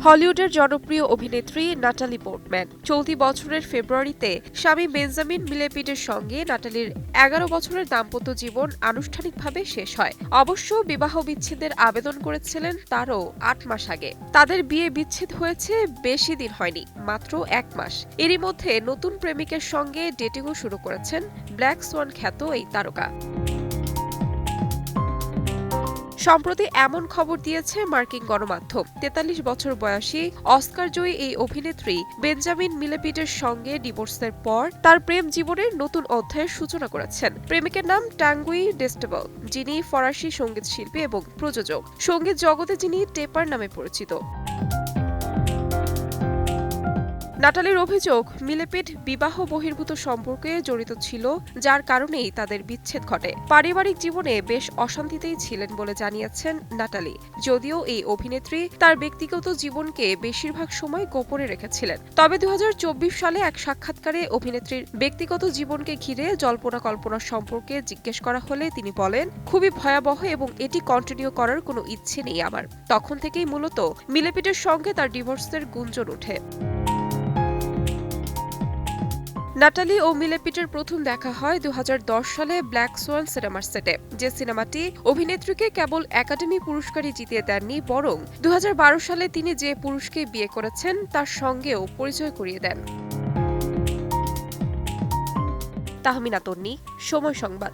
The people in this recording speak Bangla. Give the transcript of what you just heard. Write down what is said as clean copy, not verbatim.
হলিউডের জনপ্রিয় অভিনেত্রী নাটালি পোর্টম্যান চলতি বছরের ফেব্রুয়ারিতে স্বামী বেঞ্জামিন মিলেপিডের সঙ্গে নাটালির ১১ বছরের দাম্পত্য জীবন আনুষ্ঠানিকভাবে শেষ হয়। অবশ্য বিবাহ বিচ্ছেদের আবেদন করেছিলেন তারও ৮ মাস আগে। তাদের বিয়ে বিচ্ছেদ হয়েছে বেশি দিন হয়নি, মাত্র ১ মাস। এরই মধ্যে নতুন প্রেমিকের সঙ্গে ডেটিংও শুরু করেছেন ব্ল্যাক সোয়ান খ্যাত এই তারকা। সম্প্রতি এমন খবর দিয়েছে মার্কিন গণমাধ্যম। ৪৩ বছর বয়সী অস্কারজয়ী এই অভিনেত্রী বেঞ্জামিন মিলেপিডের সঙ্গে ডিভোর্সের পর তার প্রেম জীবনের নতুন অধ্যায়ের সূচনা করেছেন। প্রেমিকের নাম টাঙ্গুই ডেস্টেবল, যিনি ফরাসি সঙ্গীত শিল্পী এবং প্রযোজক। সঙ্গীত জগতে যিনি টেপার নামে পরিচিত। নাটালির অভিযোগ, মিলেপিড বিবাহ বহির্ভূত সম্পর্কে জড়িত ছিল, যার কারণেই তাদের বিচ্ছেদ ঘটে। পারিবারিক জীবনে বেশ অশান্তিতেই ছিলেন বলে জানিয়েছেন নাটালি। যদিও এই অভিনেত্রী তার ব্যক্তিগত জীবনকে বেশিরভাগ সময় গোপনে রেখেছিলেন। তবে ২০২৪ সালে এক সাক্ষাৎকারে অভিনেত্রীর ব্যক্তিগত জীবনকে ঘিরে জল্পনা কল্পনা সম্পর্কে জিজ্ঞেস করা হলে তিনি বলেন, খুবই ভয়াবহ এবং এটি কন্টিনিউ করার কোনো ইচ্ছে নেই আমার। তখন থেকেই মূলত মিলেপিডের সঙ্গে তার ডিভোর্সের গুঞ্জন ওঠে। নাটালি ও মিলেপিডের প্রথম দেখা হয় ২০১০ সালে ব্ল্যাক সোয়ান সিনেমার সেটে। যে সিনেমাটি অভিনেত্রীকে কেবল একাডেমি পুরস্কারই জিতিয়ে দেননি, বরং ২০১২ সালে তিনি যে পুরুষকে বিয়ে করেছেন তার সঙ্গেও পরিচয় করিয়ে দেন। তাহমিনা তন্নি, সময় সংবাদ।